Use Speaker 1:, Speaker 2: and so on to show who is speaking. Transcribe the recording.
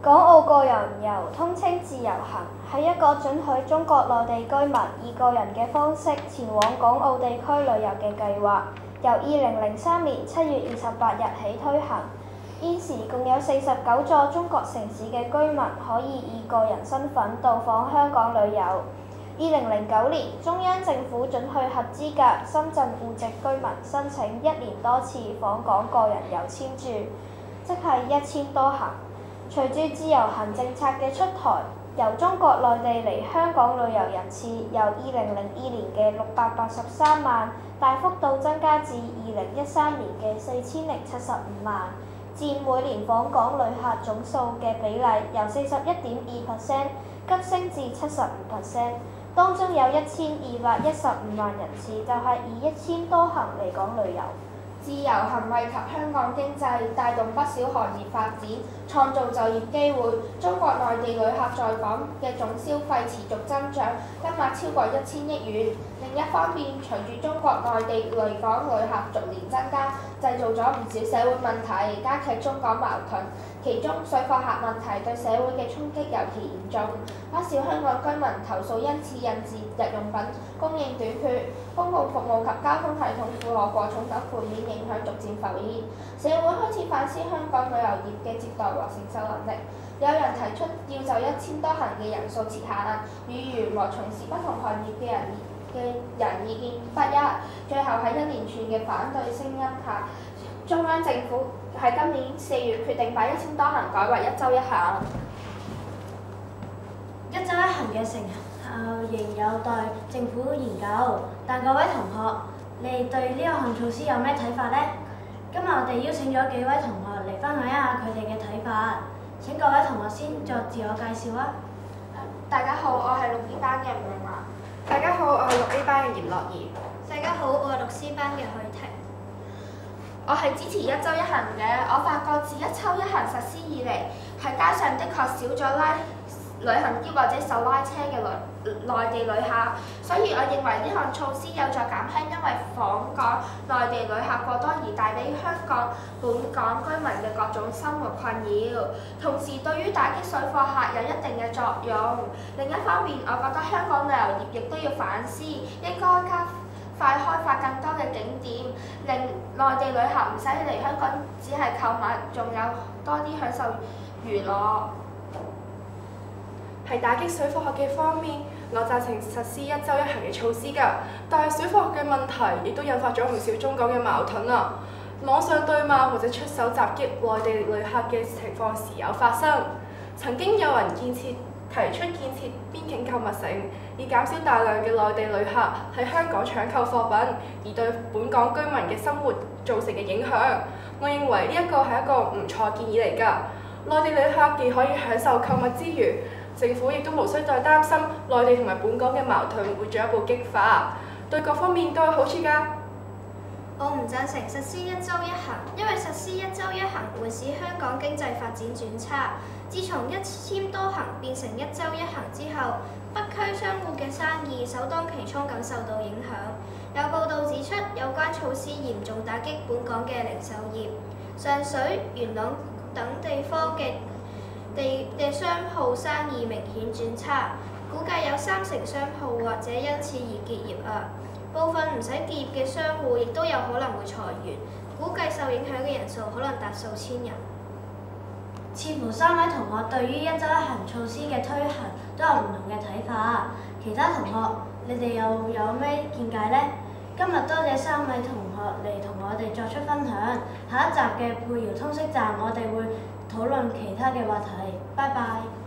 Speaker 1: 港澳個人遊通稱自由行，係一個准許中國內地居民以個人嘅方式前往港澳地區旅遊嘅計劃，由2003年7月28日起推行。現時共有49座中國城市嘅居民可以以個人身份到訪香港旅遊。2009年，中央政府准許合資格深圳戶籍居民申請1年多次訪港個人遊簽注，即係1000多行。隨住自由行政策嘅出台，由中國內地嚟香港旅遊人次由2002年嘅683萬大幅度增加至2013年嘅4075萬，佔每年訪港旅客總數嘅比例由41.2% 急升至75%，當中有1215萬人次就係以1000多行嚟港旅遊。
Speaker 2: 自由行惠及香港經濟，帶動不少行業發展，創造就業機會。中國內地旅客在港嘅總消費持續增長，金額超過1000億元。另一方面，隨住中國內地來港旅客逐年增加，製造咗唔少社會問題，加劇中港矛盾。其中水貨客問題對社會嘅衝擊尤其嚴重，不少香港居民投訴因此引致日用品供應短缺，公共服務及交通系統負荷過重等負面影響逐漸浮現。社會開始反思香港旅遊業嘅接待和承受能力，有人提出要就1000多行嘅人數設限，與員和從事不同行業嘅人意見不一。最後喺一連串嘅反對聲音下，中央政府喺今年4月決定把1000多行改為1週1行。
Speaker 3: 1週1行嘅成效仍有待政府研究，但各位同學，你哋對呢個項措施有咩睇法呢？今日我哋邀請咗幾位同學嚟分享一下佢哋嘅睇法。請各位同學先作自我介紹啊！
Speaker 2: 大家好，我係6B班嘅吳詠華。
Speaker 4: 大家好，我係6A班嘅嚴樂兒。
Speaker 1: 大家好，我係6C班嘅許婷。
Speaker 2: 我係支持1週1行嘅，我發覺自1週1行實施以嚟，喺街上的確少咗旅行機或者手拉車嘅內地旅客，所以我認為呢項措施有助減輕因為訪港內地旅客過多而帶俾香港本港居民嘅各種生活困擾，同時對於打擊水貨客有一定嘅作用。另一方面，我覺得香港旅遊業亦都要反思，應該加快開發更多嘅景點，令內地旅客唔使嚟香港只係購物，仲有多啲享受娛樂。
Speaker 4: 喺打擊水貨客嘅方面，我贊成實施1週1行嘅措施㗎，但係水貨客嘅問題亦都引發咗唔少中港嘅矛盾啊！網上對罵或者出手襲擊內地旅客嘅情況時有發生，曾經有人提出建設邊境購物城，以減少大量嘅內地旅客喺香港搶購貨品，而對本港居民嘅生活造成嘅影響。我認為呢一個係一個唔錯建議嚟㗎。內地旅客既可以享受購物之餘，政府亦都無需再擔心內地同埋本港嘅矛盾會進一步激化，對各方面都有好處㗎。
Speaker 1: 我唔贊成實施1週1行，因為實施1週1行會使香港經濟發展轉差。自從1000多行變成1週1行之後，北區商戶嘅生意首當其衝咁受到影響。有報道指出，有關措施嚴重打擊本港嘅零售業。上水、元朗等地方嘅商鋪生意明顯轉差，估計有30%商鋪或者因此而結業啊！部分唔使結業嘅商戶亦都有可能會裁員，估計受影響嘅人數可能達數千人。
Speaker 3: 似乎3位同學對於1週1行措施嘅推行都有唔同嘅睇法，其他同學你哋又有咩見解呢？今日多謝3位同學嚟同我哋作出分享，下一集嘅佩瑤通識站我哋會討論其他嘅話題，拜拜。